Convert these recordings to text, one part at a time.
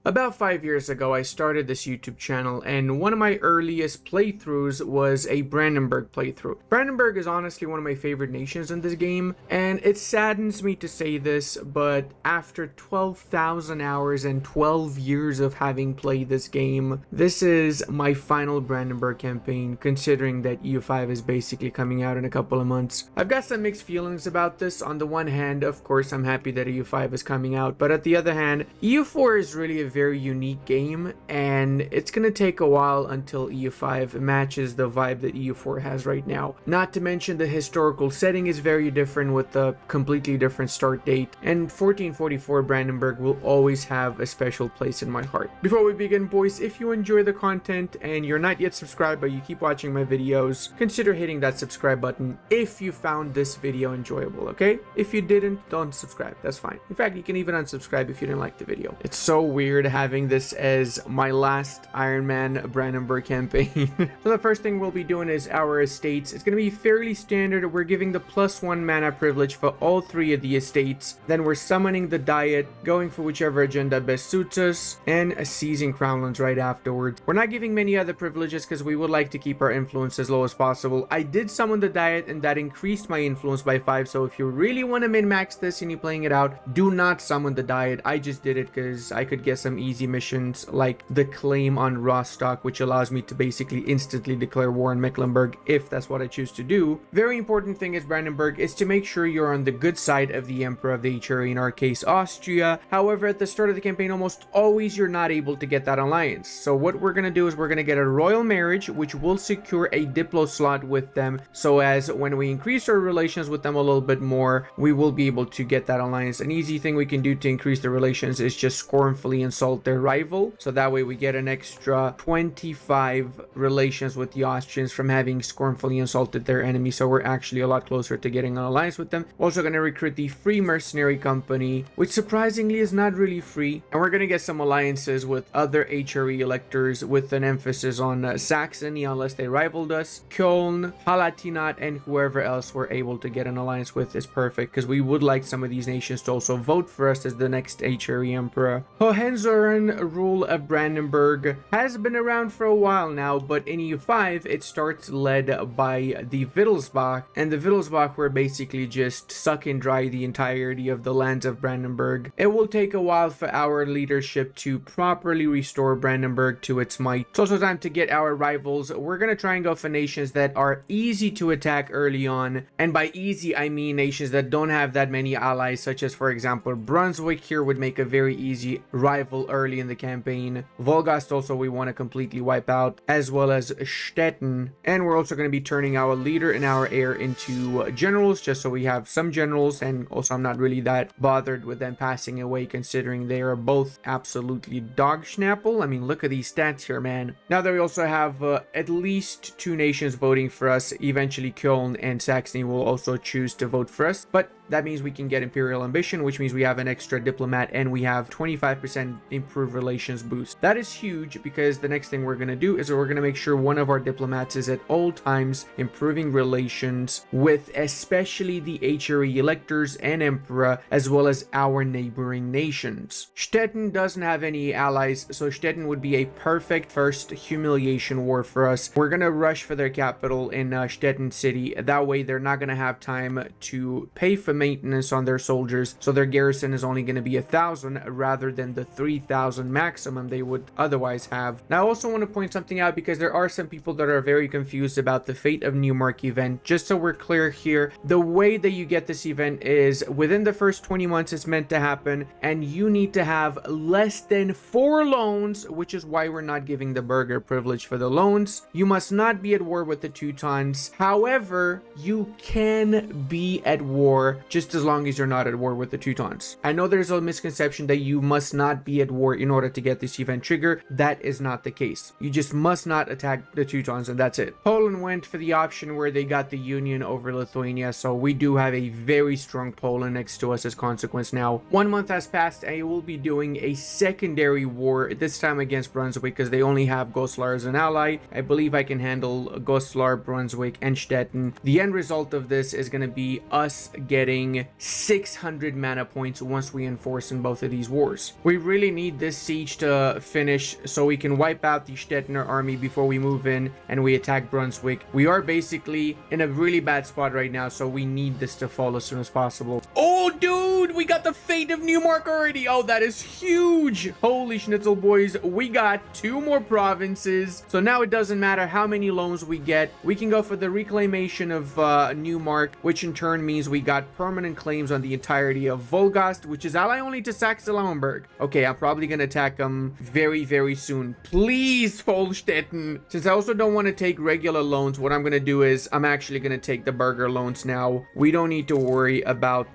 About 5 years ago, I started this YouTube channel, and one of my earliest playthroughs was a Brandenburg playthrough. Brandenburg is honestly one of my favorite nations in this game, and it saddens me to say this, but after 12,000 hours and 12 years of having played this game, this is my final Brandenburg campaign, considering that EU5 is basically coming out in a couple of months. I've got some mixed feelings about this. On the one hand, of course, I'm happy that EU5 is coming out, but at the other hand, EU4 is really a very unique game, and it's gonna take a while until EU5 matches the vibe that EU4 has right now. Not to mention the historical setting is very different with a completely different start date, and 1444 Brandenburg will always have a special place in my heart. Before we begin, boys, if you enjoy the content and you're not yet subscribed but you keep watching my videos, consider hitting that subscribe button if you found this video enjoyable, okay? If you didn't, don't subscribe, that's fine. In fact, you can even unsubscribe if you didn't like the video. It's so weird having this as my last Iron Man Brandenburg campaign. So the first thing we'll be doing is our estates. It's going to be fairly standard. We're giving the +1 mana privilege for all 3 of the estates. Then we're summoning the Diet, going for whichever agenda best suits us, and seizing Crownlands right afterwards. We're not giving many other privileges because we would like to keep our influence as low as possible. I did summon the Diet, and that increased my influence by 5, so if you really want to min-max this and you're playing it out, do not summon the Diet. I just did it because I could get some easy missions like the claim on Rostock, which allows me to basically instantly declare war on Mecklenburg if that's what I choose to do. Very important thing is Brandenburg is to make sure you're on the good side of the Emperor of the HRE, in our case Austria. However, at the start of the campaign, almost always you're not able to get that alliance. So what we're going to do is we're going to get a royal marriage, which will secure a diplo slot with them, so as when we increase our relations with them a little bit more, we will be able to get that alliance. An easy thing we can do to increase the relations is just scornfully insult their rival, so that way we get an extra 25 relations with the Austrians from having scornfully insulted their enemy, so we're actually a lot closer to getting an alliance with them. We're also going to recruit the Free Mercenary Company, which surprisingly is not really free, and we're going to get some alliances with other HRE electors with an emphasis on Saxony unless they rivaled us. Köln, Palatinat, and whoever else we're able to get an alliance with is perfect, because we would like some of these nations to also vote for us as the next HRE emperor. Hohenzollern rule of Brandenburg has been around for a while now, but in EU5 it starts led by the Wittelsbach, and the Wittelsbach were basically just sucking dry the entirety of the lands of Brandenburg. It will take a while for our leadership to properly restore Brandenburg to its might. It's also time to get our rivals. We're gonna try and go for nations that are easy to attack early on, and by easy I mean nations that don't have that many allies, such as for example Brunswick here would make a very easy rival early in the campaign. Volgast also we want to completely wipe out, as well as Stettin, and we're also going to be turning our leader and our heir into generals, just so we have some generals, and also I'm not really that bothered with them passing away considering they are both absolutely dog schnapple. I mean, look at these stats here, man. Now that we also have at least 2 nations voting for us, eventually Köln and Saxony will also choose to vote for us, but that means we can get Imperial Ambition, which means we have an extra diplomat, and we have 25% improved relations boost. That is huge, because the next thing we're going to do is we're going to make sure one of our diplomats is at all times improving relations with especially the HRE electors and emperor, as well as our neighboring nations. Stettin doesn't have any allies, so Stettin would be a perfect first humiliation war for us. We're going to rush for their capital in Stettin city. That way they're not going to have time to pay for maintenance on their soldiers, so their garrison is only going to be 1,000 rather than the 3,000 maximum they would otherwise have. Now I also want to point something out, because there are some people that are very confused about the Fate of Neumark event. Just so we're clear here, the way that you get this event is within the first 20 months it's meant to happen, and you need to have less than 4 loans, which is why we're not giving the burger privilege for the loans. You must not be at war with the Teutons. However, you can be at war just as long as you're not at war with the Teutons. I know there's a misconception that you must not be at war in order to get this event trigger. That is not the case. You just must not attack the Teutons, and that's it. Poland went for the option where they got the Union over Lithuania, so we do have a very strong Poland next to us as consequence now. 1 month has passed, and I will be doing a secondary war, this time against Brunswick, because they only have Goslar as an ally. I believe I can handle Goslar, Brunswick, and Stettin. The end result of this is going to be us getting bring 600 mana points once we enforce in both of these wars. We really need this siege to finish so we can wipe out the Stettiner army before we move in and we attack Brunswick. We are basically in a really bad spot right now, so we need this to fall as soon as possible. Oh, dude, we got the fate of Newmark already. Oh, that is huge. Holy schnitzel, boys. We got 2 more provinces. So now it doesn't matter how many loans we get. We can go for the reclamation of Newmark, which in turn means we got permanent claims on the entirety of Wolgast, which is ally only to Saxe-Lauenburg. Okay, I'm probably going to attack them very, very soon. Please, Vollstetten. Since I also don't want to take regular loans, what I'm going to do is I'm actually going to take the burger loans now. We don't need to worry about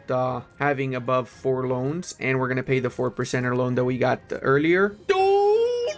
having above 4 loans, and we're going to pay the 4% loan that we got earlier.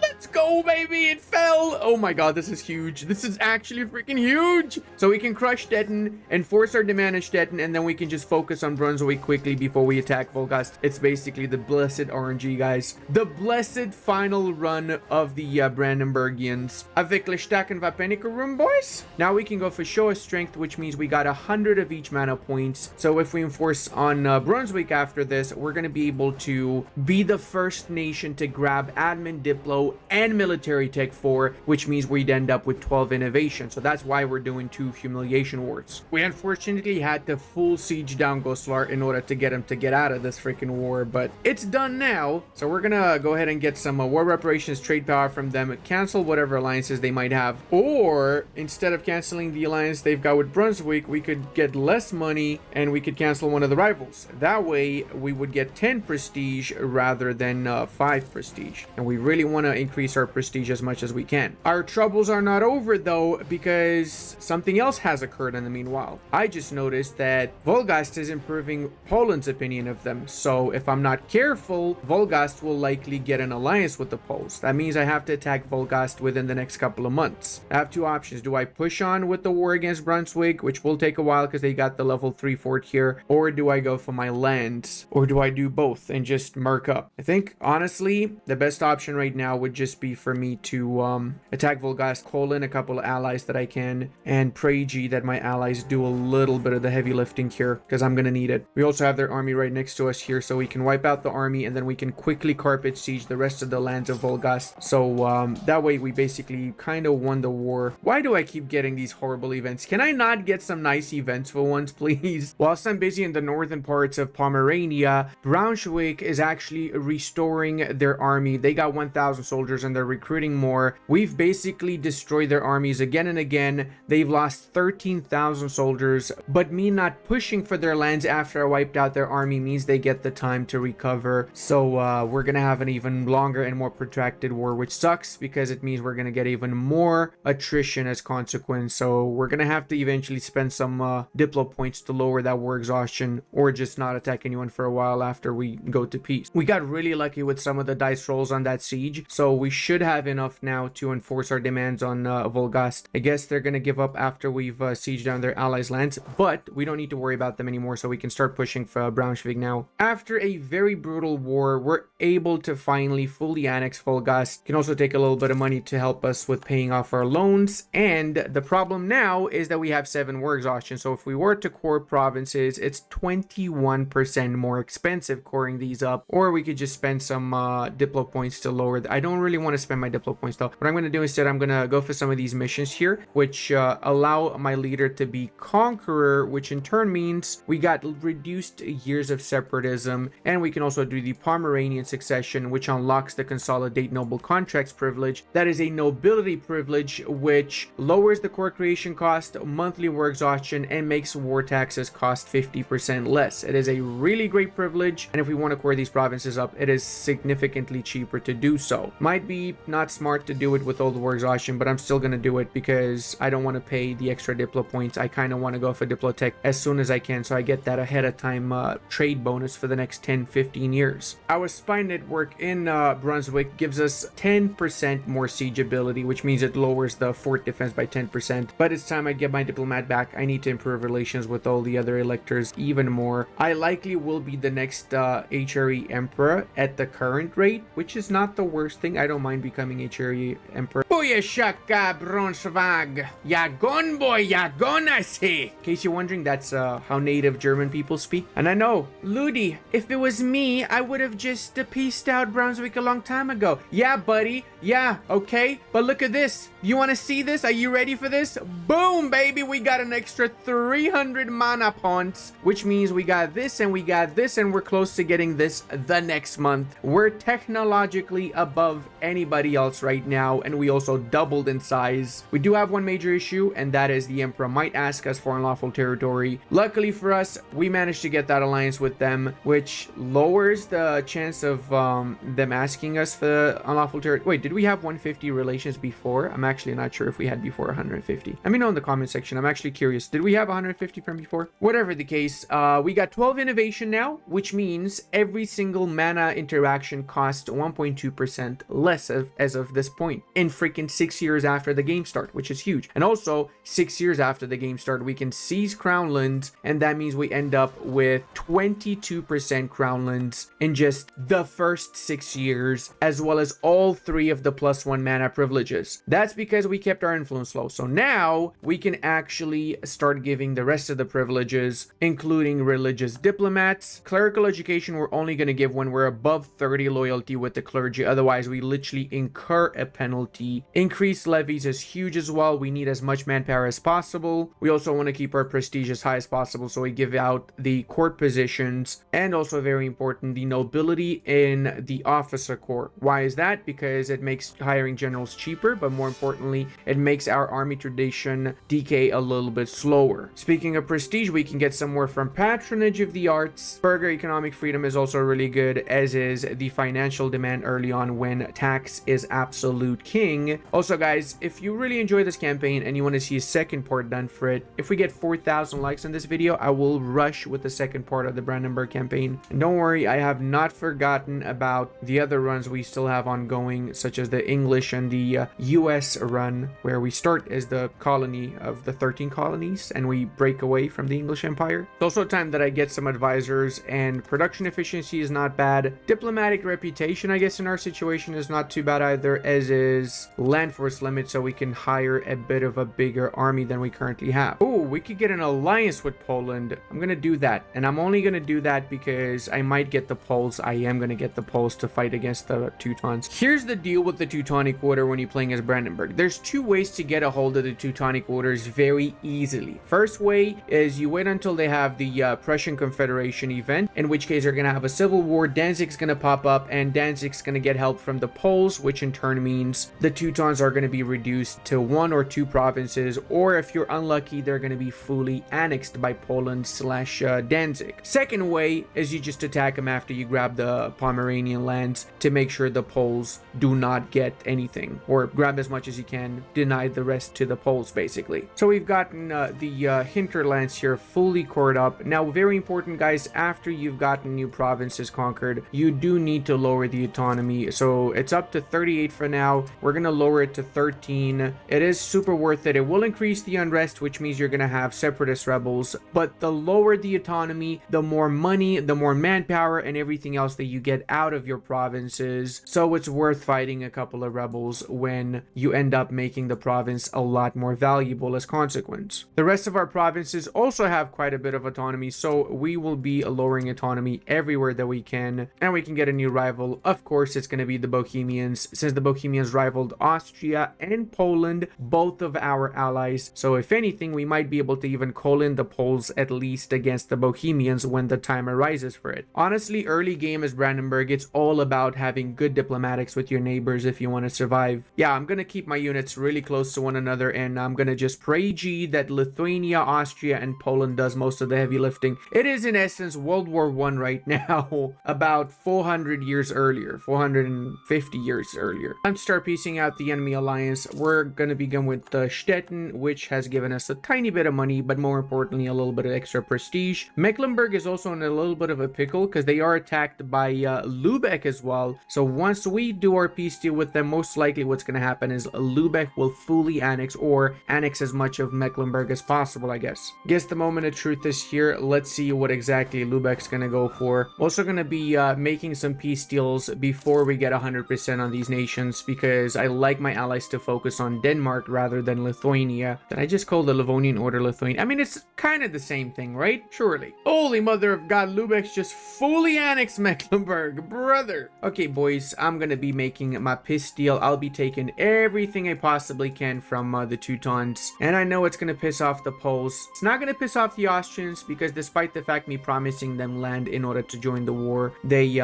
Let's go, baby. It fell. Oh my god, this is huge. This is actually freaking huge. So we can crush Stettin and force our demand on Stettin, and then we can just focus on Brunswick quickly before we attack Wolgast. It's basically the blessed RNG, guys. The blessed final run of the Brandenburgians. Avec le Stacken Vapenica room, boys. Now we can go for show of strength, which means we got 100 of each mana points. So if we enforce on Brunswick after this, we're going to be able to be the first nation to grab admin, diplo, and military tech 4, which means we'd end up with 12 innovation. So that's why we're doing 2 humiliation wars. We unfortunately had to full siege down Goslar in order to get him to get out of this freaking war, but it's done now. So we're gonna go ahead and get some war reparations trade power from them, cancel whatever alliances they might have, or instead of canceling the alliance they've got with Brunswick, we could get less money and we could cancel one of the rivals. That way we would get 10 prestige rather than 5 prestige, and we really want to increase our prestige as much as we can. Our troubles are not over though, because something else has occurred in the meanwhile. I just noticed that Wolgast is improving Poland's opinion of them, so if I'm not careful, Wolgast will likely get an alliance with the Poles. That means I have to attack Wolgast within the next couple of months. I have 2 options. Do I push on with the war against Brunswick, which will take a while because they got the level 3 fort here, or do I go for my lands, or do I do both and just mark up? I think honestly the best option right now would just be for me to attack Wolgast, call in a couple of allies that I can, and pray G that my allies do a little bit of the heavy lifting here, because I'm gonna need it. We also have their army right next to us here, so we can wipe out the army and then we can quickly carpet siege the rest of the lands of Wolgast. So that way we basically kind of won the war. Why do I keep getting these horrible events? Can I not get some nice events for once, please? Whilst I'm busy in the northern parts of Pomerania, Braunschweig is actually restoring their army. They got 1,000 soldiers and they're recruiting more. We've basically destroyed their armies again and again. They've lost 13,000 soldiers, but me not pushing for their lands after I wiped out their army means they get the time to recover. So we're gonna have an even longer and more protracted war, which sucks because it means we're gonna get even more attrition as consequence. So we're gonna have to eventually spend some diplo points to lower that war exhaustion, or just not attack anyone for a while after we go to peace. We got really lucky with some of the dice rolls on that siege, so we should have enough now to enforce our demands on Wolgast. I guess they're gonna give up after we've sieged down their allies' lands, but we don't need to worry about them anymore, so we can start pushing for Braunschweig now. After a very brutal war, we're able to finally fully annex Wolgast. Can also take a little bit of money to help us with paying off our loans, and the problem now is that we have 7 war exhaustion, so if we were to core provinces, it's 21% more expensive coring these up, or we could just spend some diplo points to lower I don't really want to spend my diplo points though. What I'm going to do instead, I'm going to go for some of these missions here, which allow my leader to be conqueror, which in turn means we got reduced years of separatism, and we can also do the Pomeranian succession, which unlocks the consolidate noble contracts privilege. That is a nobility privilege which lowers the core creation cost, monthly war exhaustion, and makes war taxes cost 50% less. It is a really great privilege, and if we want to core these provinces up, it is significantly cheaper to do so. Might be not smart to do it with all the war exhaustion, but I'm still going to do it because I don't want to pay the extra diplo points. I kind of want to go for diplotech as soon as I can, so I get that ahead of time trade bonus for the next 10-15 years. Our spy network in Brunswick gives us 10% more siege ability, which means it lowers the fort defense by 10%, but it's time I get my diplomat back. I need to improve relations with all the other electors even more. I likely will be the next HRE emperor at the current rate, which is not the worst thing. I don't mind becoming HRE Emperor. Booyah shaka Braunschweig. Yagon boy, yagon I say. In case you're wondering, that's how native German people speak. And I know, Ludi, if it was me, I would have just pieced out Brunswick a long time ago. Yeah, buddy. Yeah, okay. But look at this. You want to see this? Are you ready for this? Boom, baby. We got an extra 300 mana points, which means we got this and we got this, and we're close to getting this the next month. We're technologically above anybody else right now, and we also doubled in size. We do have one major issue, and that is the Emperor might ask us for unlawful territory. Luckily for us, we managed to get that alliance with them, which lowers the chance of them asking us for unlawful territory. Wait, did we have 150 relations before? I'm actually not sure if we had before 150. Let me know in the comment section. I'm actually curious. Did we have 150 from before? Whatever the case, we got 12 innovation now, which means every single mana interaction costs 1.2% less as of this point in freaking 6 years after the game start, which is huge. And also 6 years after the game start, we can seize crownlands, and that means we end up with 22% crownlands in just the first 6 years, as well as all 3 of the +1 mana privileges. That's because we kept our influence low. So now we can actually start giving the rest of the privileges, including religious diplomats. Clerical education we're only going to give when we're above 30 loyalty with the clergy. Otherwise, we literally incur a penalty. Increased levies is huge as well. We need as much manpower as possible. We also want to keep our prestige as high as possible, so we give out the court positions, and also very important, the nobility in the officer corps. Why is that? Because it makes hiring generals cheaper, but more importantly, it makes our army tradition decay a little bit slower. Speaking of prestige, we can get some more from patronage of the arts. Burger economic freedom is also really good, as is the financial demand early on when tax is absolute king. Also guys, if you really enjoy this campaign and you want to see a second part done for it, if we get 4,000 likes on this video, I will rush with the second part of the Brandenburg campaign. And don't worry, I have not forgotten about the other runs we still have ongoing, such as the English and the US run, where we start as the colony of the 13 colonies and we break away from the English Empire. It's also time that I get some advisors, and production efficiency is not bad. Diplomatic reputation, I guess in our situation, is not too bad either, as is land force limit, so we can hire a bit of a bigger army than we currently have. Oh, we could get an alliance with Poland. I'm gonna do that, and I'm only gonna do that because I might get the Poles. I am gonna get the Poles to fight against the Teutons. Here's the deal with the Teutonic Order when you're playing as Brandenburg. There's 2 ways to get a hold of the Teutonic Orders very easily. First way is you wait until they have the Prussian Confederation event, in which case they're gonna have a civil war. Danzig's gonna pop up, and Danzig's gonna get help from the Poles, which in turn means the Teutons are gonna be reduced to 1 or 2 provinces, or if you're unlucky, they're gonna be fully annexed by Poland / Danzig. Second way is you just attack them after you grab the Pomeranian lands to make sure the Poles do not get anything, or grab as much as you can, deny the rest to the Poles basically. So we've gotten the hinterlands here fully cored up. Now, very important guys, after you've gotten new provinces conquered, you do need to lower the autonomy. So it's up to 38 for now. We're gonna lower it to 13. It is super worth it. It will increase the unrest, which means you're gonna have separatist rebels, but the lower the autonomy, the more money, the more manpower, and everything else that you get out of your provinces. So it's worth fighting a couple of rebels when you end up making the province a lot more valuable as consequence. The rest of our provinces also have quite a bit of autonomy, so we will be lowering autonomy everywhere that we can, and we can get a new rival. Of course, it's going to be the Bohemians, since the Bohemians rivaled Austria and Poland, both of our allies. So if anything, we might be able to even call in the Poles at least against the Bohemians when the time arises for it. Honestly, early game as Brandenburg, it's all about having good diplomatics with your neighbors if you want to survive. Yeah, I'm going to keep my units really close to one another, and I'm going to just pray G that Lithuania, Austria, and Poland does most of the heavy lifting. It is in essence World War I right now, about 400 years earlier, 450 years earlier. Time to start piecing out the enemy alliance. We're going to begin with Stettin, which has given us a tiny bit of money, but more importantly, a little bit of extra prestige. Mecklenburg is also in a little bit of a pickle because they are attacked by Lübeck as well. So once we do our peace deal with them, most likely what's going to happen is Lübeck will fully annex, or annex as much of Mecklenburg as possible, I guess. Guess the moment of truth is here. Let's see what exactly Lübeck's going to go for. Also going to be making some peace deals before we get 100% 50% on these nations because I like my allies to focus on Denmark rather than Lithuania. Did I just call the Livonian Order Lithuania? I mean, it's kind of the same thing, right? Surely. Holy mother of God, Lübeck's just fully annexed Mecklenburg, brother. Okay, boys, I'm gonna be making my piss deal. I'll be taking everything I possibly can from the Teutons, and I know it's gonna piss off the Poles. It's not gonna piss off the Austrians because despite the fact me promising them land in order to join the war, they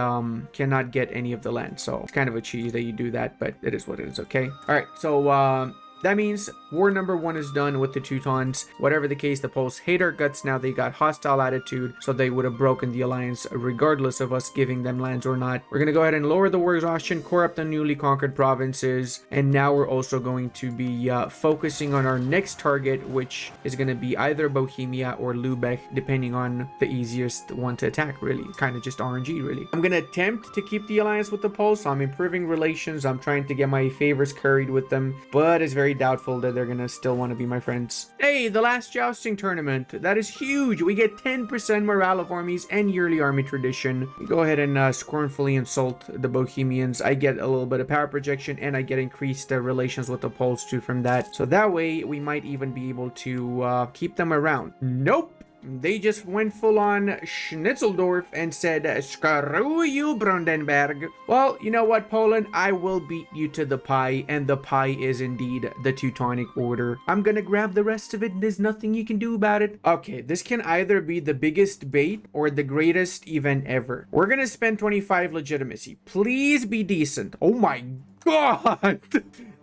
cannot get any of the land. So it's kind of a cheese that you do that, but it is what it is. Okay. All right. So that means war number 1 is done with the Teutons. Whatever the case, the Poles hate our guts now. They got hostile attitude, so they would have broken the alliance regardless of us giving them lands or not. We're going to go ahead and lower the war exhaustion, core up the newly conquered provinces, and now we're also going to be focusing on our next target, which is going to be either Bohemia or Lübeck, depending on the easiest one to attack, really. Kind of just RNG, really. I'm going to attempt to keep the alliance with the Poles, so I'm improving relations. I'm trying to get my favors carried with them, but it's very doubtful that they're gonna still want to be my friends. Hey, the last jousting tournament. That is huge. We get 10% morale of armies and yearly army tradition. We go ahead and scornfully insult the Bohemians. I get a little bit of power projection and I get increased relations with the Poles too from that. So that way we might even be able to keep them around. Nope. They just went full on Schnitzeldorf and said, screw you, Brandenburg. Well, you know what, Poland? I will beat you to the pie, and the pie is indeed the Teutonic Order. I'm gonna grab the rest of it, and there's nothing you can do about it. Okay, this can either be the biggest bait or the greatest event ever. We're gonna spend 25 legitimacy. Please be decent. Oh my God.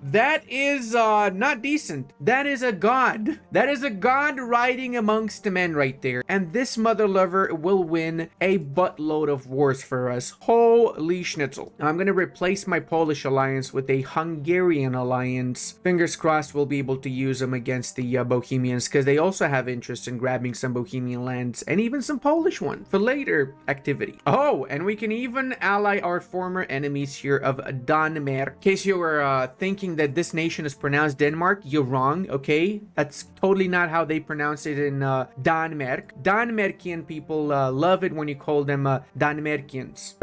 That is not decent. That is a god. That is a god riding amongst men right there. And this mother lover will win a buttload of wars for us. Holy schnitzel. Now, I'm going to replace my Polish alliance with a Hungarian alliance. Fingers crossed we'll be able to use them against the Bohemians because they also have interest in grabbing some Bohemian lands and even some Polish ones for later activity. Oh, and we can even ally our former enemies here of Danmark. In case you were thinking that this nation is pronounced Denmark, you're wrong, okay? That's totally not how they pronounce it in Danmark. Danmarkian people love it when you call them Danmarkians.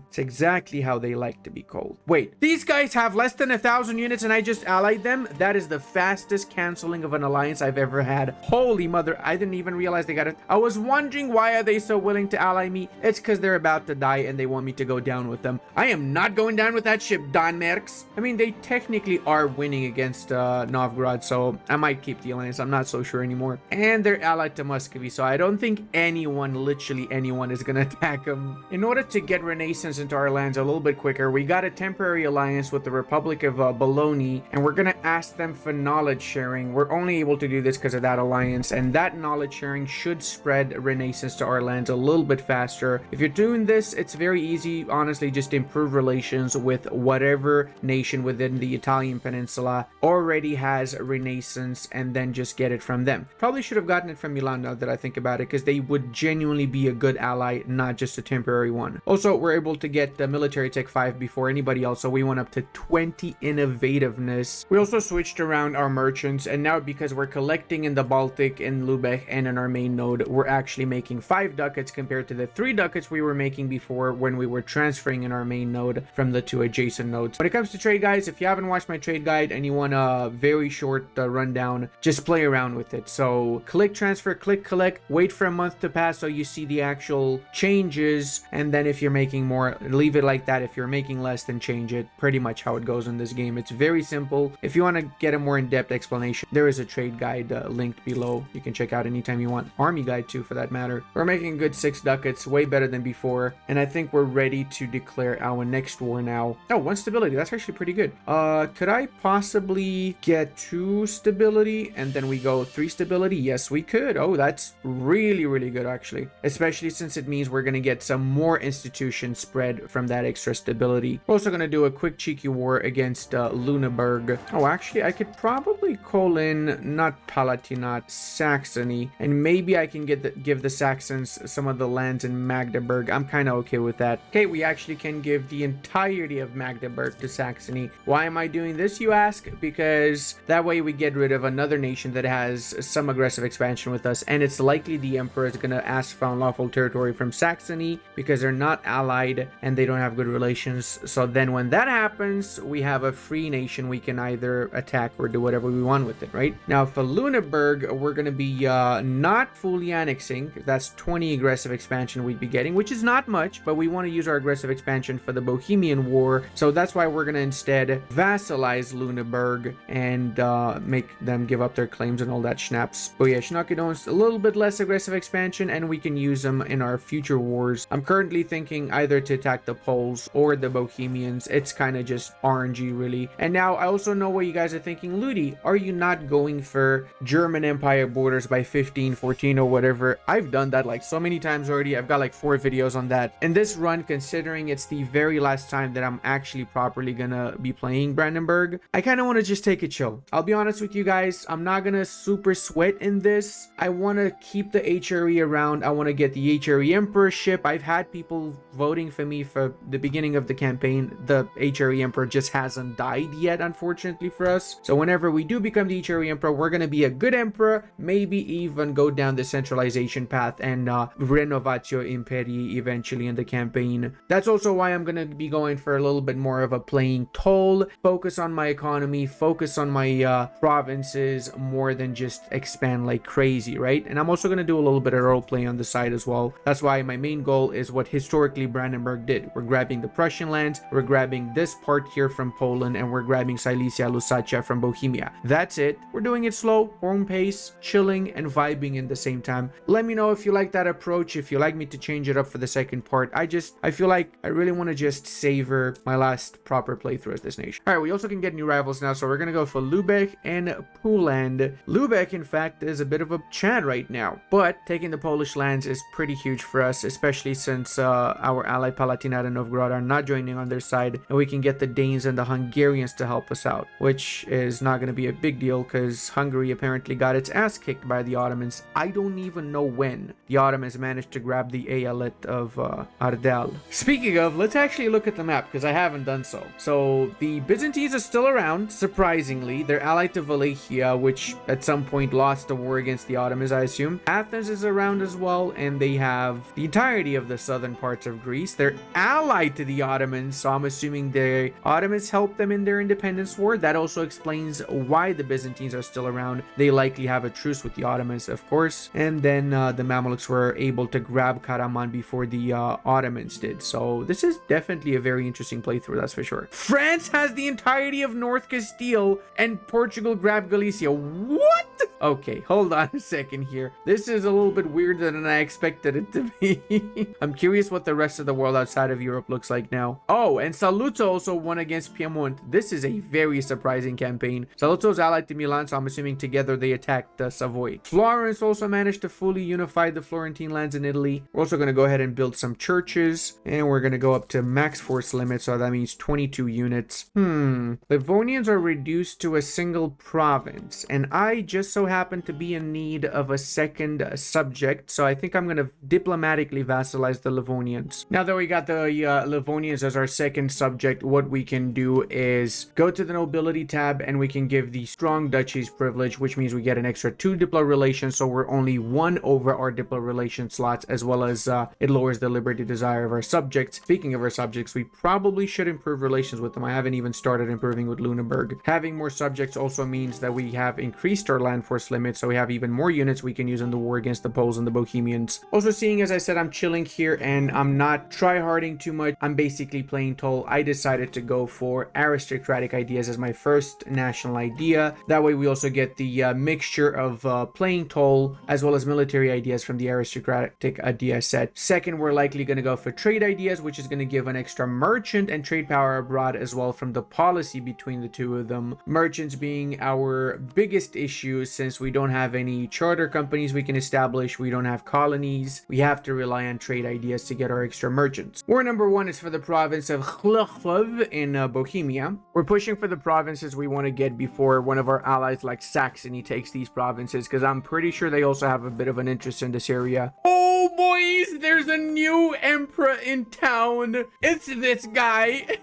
It's exactly how they like to be called. Wait, these guys have less than 1,000 units and I just allied them? That is the fastest canceling of an alliance I've ever had. Holy mother, I didn't even realize they got it. I was wondering why are they so willing to ally me? It's because they're about to die and they want me to go down with them. I am not going down with that ship, Danmarks. I mean, they technically are winning against Novgorod, so I might keep the alliance. I'm not so sure anymore. And they're allied to Muscovy, so I don't think anyone, literally anyone, is gonna attack them. In order to get Renaissance into our lands a little bit quicker, we got a temporary alliance with the Republic of Bologna, and we're gonna ask them for knowledge sharing. We're only able to do this because of that alliance, and that knowledge sharing should spread Renaissance to our lands a little bit faster. If you're doing this, it's very easy. Honestly, just improve relations with whatever nation within the Italian peninsula already has Renaissance and then just get it from them. Probably should have gotten it from Milan now that I think about it, because they would genuinely be a good ally, not just a temporary one. Also, we're able to get the military tech 5 before anybody else, so we went up to 20 innovativeness. We also switched around our merchants, and now because we're collecting in the Baltic, in Lübeck, and in our main node, we're actually making 5 ducats compared to the 3 ducats we were making before when we were transferring in our main node from the 2 adjacent nodes. When it comes to trade, guys, if you haven't watched my trade guide and you want a very short rundown, just play around with it. So click transfer, click collect, wait for a month to pass so you see the actual changes, and then if you're making more, leave it like that. If you're making less, then change it. Pretty much how it goes in this game. It's very simple. If you want to get a more in-depth explanation, there is a trade guide linked below. You can check out anytime you want. Army guide too, for that matter. We're making a good 6 ducats, way better than before, and I think we're ready to declare our next war now. Oh, 1 stability. That's actually pretty good. Could I possibly get 2 stability and then we go 3 stability? Yes, we could. Oh, that's really, really good, actually. Especially since it means we're going to get some more institutions spread from that extra stability. We're also going to do a quick cheeky war against Lüneburg. Oh, actually, I could probably call in, not Palatinate, Saxony, and maybe I can give the Saxons some of the lands in Magdeburg. I'm kind of okay with that. Okay, we actually can give the entirety of Magdeburg to Saxony. Why am I doing doing this, you ask? Because that way we get rid of another nation that has some aggressive expansion with us, and it's likely the emperor is going to ask for unlawful territory from Saxony because they're not allied and they don't have good relations. So then when that happens, we have a free nation. We can either attack or do whatever we want with it, right? Now for Lüneburg, we're going to be not fully annexing. That's 20 aggressive expansion we'd be getting, which is not much, but we want to use our aggressive expansion for the Bohemian War. So that's why we're going to instead vassalize Lüneburg and make them give up their claims and all that schnapps. But yeah, Schnakenon's a little bit less aggressive expansion, and we can use them in our future wars. I'm currently thinking either to attack the Poles or the Bohemians. It's kind of just RNG, really. And now I also know what you guys are thinking. Ludi, are you not going for German Empire borders by 15, 14 or whatever? I've done that like so many times already. I've got like 4 videos on that. In this run, considering it's the very last time that I'm actually properly gonna be playing Brandenburg, I kind of want to just take it chill. I'll be honest with you guys, I'm not gonna super sweat in this. I want to keep the HRE around. I want to get the HRE emperorship. I've had people voting for me for the beginning of the campaign. The HRE emperor just hasn't died yet, unfortunately for us. So whenever we do become the HRE emperor, we're gonna be a good emperor, maybe even go down the centralization path and Renovatio Imperii eventually in the campaign. That's also why I'm gonna be going for a little bit more of a playing toll, focus on my economy, focus on my provinces more than just expand like crazy, right? And I'm also gonna do a little bit of roleplay on the side as well. That's why my main goal is what historically Brandenburg did. We're grabbing the Prussian lands, we're grabbing this part here from Poland, and we're grabbing Silesia, Lusatia from Bohemia. That's it. We're doing it slow, home pace, chilling and vibing in the same time. Let me know if you like that approach, if you like me to change it up for the second part. I feel like I really want to just savor my last proper playthrough as this nation. All right, we also can get new rivals now, so we're gonna go for Lübeck and Poland. Lübeck, in fact, is a bit of a Chad right now, but taking the Polish lands is pretty huge for us, especially since our ally Palatinate and Novgorod are not joining on their side, and we can get the Danes and the Hungarians to help us out, which is not going to be a big deal because Hungary apparently got its ass kicked by the Ottomans. I don't even know when the Ottomans managed to grab the Eyalet of Ardel. Speaking of, let's actually look at the map because I haven't done so. So the Byzantines are still around, surprisingly. They're allied to Wallachia, which at some point lost the war against the Ottomans, I assume. Athens is around as well, and they have the entirety of the southern parts of Greece. They're allied to the Ottomans, so I'm assuming the Ottomans helped them in their independence war. That also explains why the Byzantines are still around. They likely have a truce with the Ottomans, of course. And then the Mamluks were able to grab Karaman before the Ottomans did. So this is definitely a very interesting playthrough, that's for sure. France has the entirety of North Castile and Portugal grabbed Galicia. What? Okay, hold on a second here. This is a little bit weirder than I expected it to be. I'm curious what the rest of the world outside of Europe looks like now. Oh, and Saluzzo also won against Piedmont. This is a very surprising campaign. Saluzzo's allied to Milan, so I'm assuming together they attacked Savoy. Florence also managed to fully unify the Florentine lands in Italy. We're also going to go ahead and build some churches, and we're going to go up to max force limit, so that means 22 units. Livonians are reduced to a single province, and I just so happen to be in need of a second subject, so I think I'm going to diplomatically vassalize the Livonians. Now that we got the Livonians as our second subject, what we can do is go to the nobility tab and we can give the strong duchies privilege, which means we get an extra 2 diplo relations, so we're only 1 over our diplo relation slots, as well as it lowers the liberty desire of our subjects. Speaking of our subjects, we probably should improve relations with them. I haven't even started improving with Lüneburg. Having more subjects also means that we have increased our land force limit, so we have even more units we can use in the war against the Poles and the Bohemians. Also, seeing as I said, I'm chilling here and I'm not try-harding too much, I'm basically playing toll. I decided to go for aristocratic ideas as my first national idea. That way we also get the mixture of playing toll as well as military ideas from the aristocratic idea set. Second, we're likely going to go for trade ideas, which is going to give an extra merchant and trade power abroad as well from the policy between the two of them. Merchants being our biggest issue since we don't have any charter companies we can establish, we don't have colonies, we have to rely on trade ideas to get our extra merchants. War number 1 is for the province of Chlechov in Bohemia. We're pushing for the provinces we want to get before one of our allies like Saxony takes these provinces, because I'm pretty sure they also have a bit of an interest in this area. Oh boys, there's a new emperor in town. It's this guy.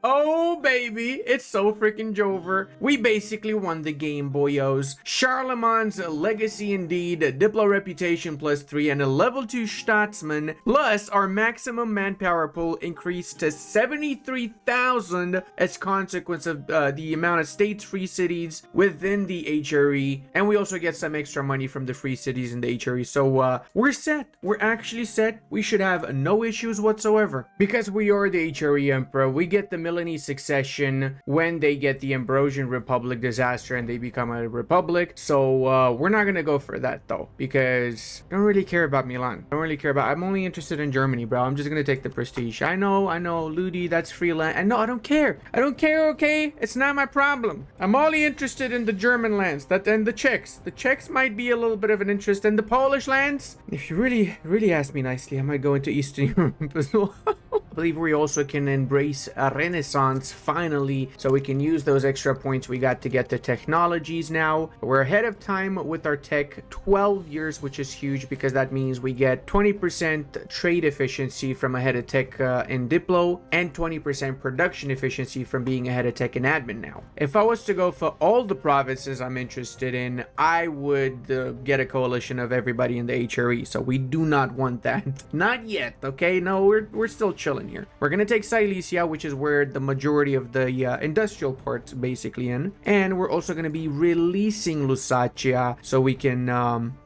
Oh, baby, it's so freaking Jover. We basically won the game, boyos. Charlemagne's legacy indeed, a Diplo reputation +3, and a level 2 Staatsman, plus our maximum manpower pool increased to 73,000 as consequence of the amount of states, free cities within the HRE, and we also get some extra money from the free cities in the HRE. So we're set. We're actually set. We should have no issues whatsoever. Because we are the HRE Emperor, we get the Milanese succession when they get the Ambrosian Republic disaster and they become a republic. So we're not gonna go for that though, because I don't really care about Milan. I don't really care about, I'm only interested in Germany, bro. I'm just gonna take the prestige. I know, Ludi, that's free land. And no, I don't care. I don't care, okay? It's not my problem. I'm only interested in the German lands, and the Czechs. The Czechs might be a little bit of an interest, and the Polish lands. If you really ask me nicely, I might go into Eastern Europe as well. I believe we also can embrace a Renaissance finally, so we can use those extra points we got to get the technologies now. We're ahead of time with our tech, 12 years, which is huge because that means we get 20% trade efficiency from ahead of tech in Diplo and 20% production efficiency from being ahead of tech in admin now. If I was to go for all the provinces I'm interested in, I would get a coalition of everybody in the HRE, so we do not want that. Not yet, okay? No, we're still chilling here. We're gonna take Silesia, which is where the majority of the industrial parts basically in, and we're also gonna be releasing Lusatia so we can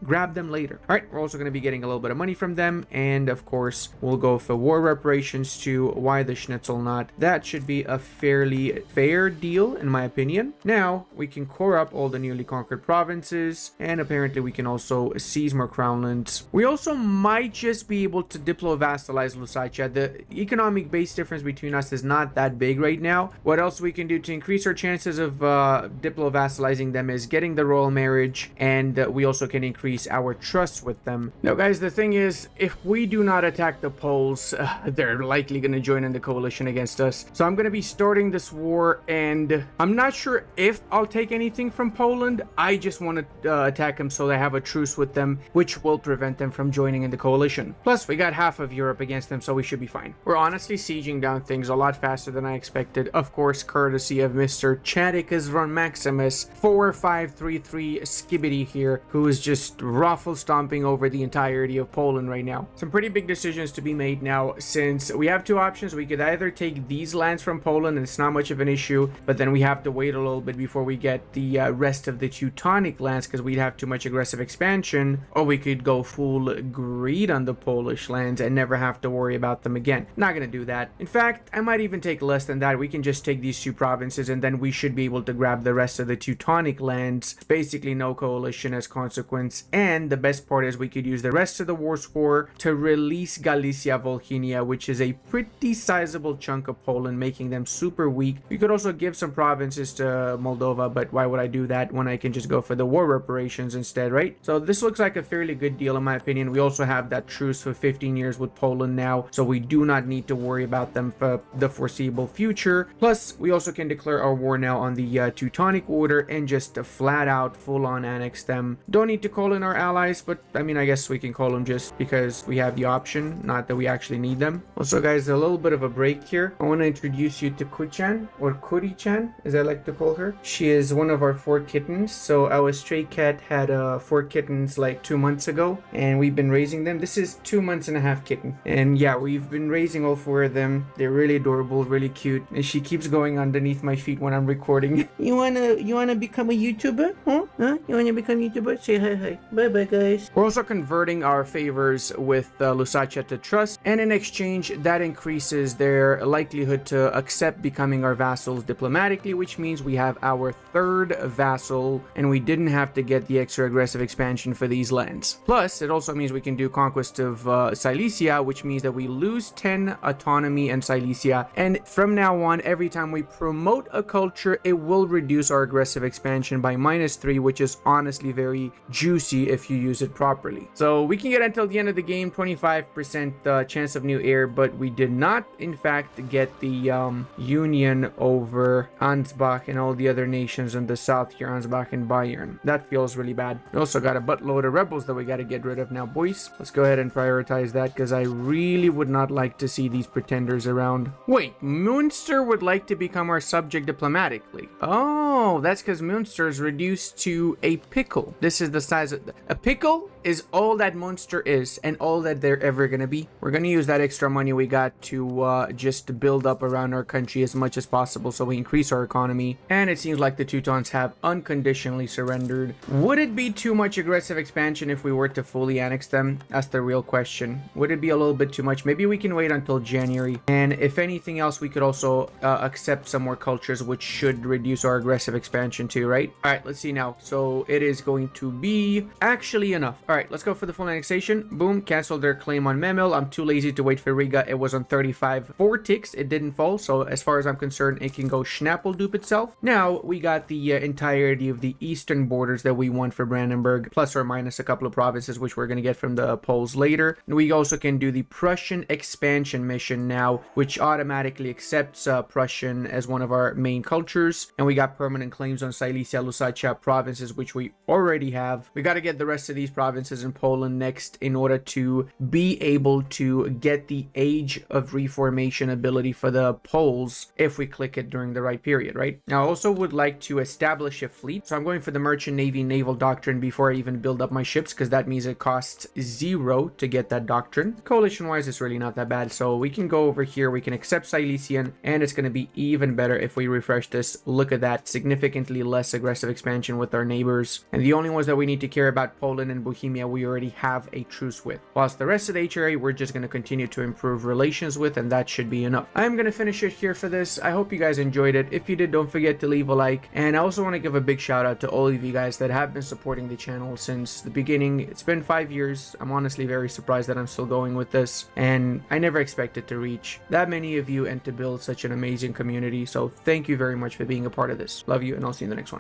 grab them later. All right, we're also gonna be getting a little bit of money from them, and of course we'll go for war reparations to why the Schnitzel not. That should be a fairly fair deal in my opinion. Now we can core up all the newly conquered provinces, and apparently we can also seize more crownlands. We also might just be able to diplo vassalize Lusatia. The economic base difference between us is not that big right now. What else we can do to increase our chances of diplo vassalizing them is getting the royal marriage, and we also can increase our trust with them. Now guys, the thing is, if we do not attack the Poles, they're likely going to join in the coalition against us. So I'm going to be starting this war, and I'm not sure if I'll take anything from Poland. I just want to attack them so they have a truce with them, which will prevent them from joining in the coalition. Plus we got half of Europe against them, so we should be fine. We're honestly sieging down things a lot faster than I expected, of course courtesy of Mr. Chadicus von Maximus 4533 Skibbity here, who is just ruffle stomping over the entirety of Poland right now. Some pretty big decisions to be made now, since we have two options. We could either take these lands from Poland and it's not much of an issue, but then we have to wait a little bit before we get the rest of the Teutonic lands because we'd have too much aggressive expansion, or we could go full greed on the Polish lands and never have to worry about them again. Not gonna do that. In fact, I might even take less than that. We can just take these two provinces and then we should be able to grab the rest of the Teutonic lands. Basically no coalition as consequence, and the best part is we could use the rest of the war score to release Galicia Volhynia, which is a pretty sizable chunk of Poland, making them super weak. We could also give some provinces to Moldova, but why would I do that when I can just go for the war reparations instead, right? So this looks like a fairly good deal in my opinion. We also have that truce for 15 years with Poland now, so we do not need to worry about them for the foreseeable future. Plus we also can declare our war now on the Teutonic Order and just flat out full on annex them. Don't need to call in our allies, but I mean, I guess we can call them just because we have the option, not that we actually need them. Also guys, a little bit of a break here. I want to introduce you to Kuchan, or Kuri-chan as I like to call her. She is one of our 4 kittens. So our stray cat had 4 kittens like 2 months ago, and we've been raising them. This is 2 months and a half kitten, and yeah, we've been raising all 4 of them. They're really adorable, really cute, and she keeps going underneath my feet when I'm recording. You wanna become a YouTuber? Huh? You wanna become a YouTuber? Say hi. Bye bye guys. We're also converting our favors with Lusatia to trust, and in exchange that increases their likelihood to accept becoming our vassals diplomatically, which means we have our 3rd vassal, and we didn't have to get the extra aggressive expansion for these lands. Plus it also means we can do conquest of Silesia, which means that we lose 10 autonomy and Silesia, and from now on every time we promote a culture it will reduce our aggressive expansion by -3, which is honestly very juicy if you use it properly. So we can get until the end of the game 25% chance of new heir, but we did not in fact get the union over Ansbach and all the other nations in the south here, Ansbach and Bayern. That feels really bad. We also got a buttload of rebels that we got to get rid of now, boys. Let's go ahead and prioritize that because I really would not like to see see these pretenders around. Wait, Munster would like to become our subject diplomatically. Oh, that's because Munster is reduced to a pickle. This is the size of... A pickle is all that Munster is and all that they're ever going to be. We're going to use that extra money we got to just build up around our country as much as possible so we increase our economy. And it seems like the Teutons have unconditionally surrendered. Would it be too much aggressive expansion if we were to fully annex them? That's the real question. Would it be a little bit too much? Maybe we can wait until January. And if anything else, we could also accept some more cultures, which should reduce our aggressive expansion too, right? All right, let's see now. So it is going to be actually enough. All right, let's go for the full annexation. Boom, cancel their claim on Memel. I'm too lazy to wait for Riga. It was on 35 4 ticks. It didn't fall. So as far as I'm concerned, it can go schnappeldupe itself. Now we got the entirety of the eastern borders that we want for Brandenburg, plus or minus a couple of provinces, which we're going to get from the Poles later. And we also can do the Prussian expansion mission now, which automatically accepts Prussian as one of our main cultures. And we got permanent claims on Silesia, Lusatia provinces, which we already have. We got to get the rest of these provinces in Poland next in order to be able to get the Age of Reformation ability for the Poles if we click it during the right period, right? Now I also would like to establish a fleet. So I'm going for the Merchant Navy Naval Doctrine before I even build up my ships, because that means it costs 0 to get that doctrine. Coalition wise, it's really not that bad. So we can go over here, we can accept Silesian, and it's going to be even better if we refresh this. Look at that, significantly less aggressive expansion with our neighbors. And the only ones that we need to care about, Poland and Bohemia, we already have a truce with. Whilst the rest of the HRE, we're just going to continue to improve relations with, and that should be enough. I'm going to finish it here for this. I hope you guys enjoyed it. If you did, don't forget to leave a like. And I also want to give a big shout out to all of you guys that have been supporting the channel since the beginning. It's been 5 years. I'm honestly very surprised that I'm still going with this, and I never expected to reach that many of you and to build such an amazing community. So thank you very much for being a part of this. Love you, and I'll see you in the next one.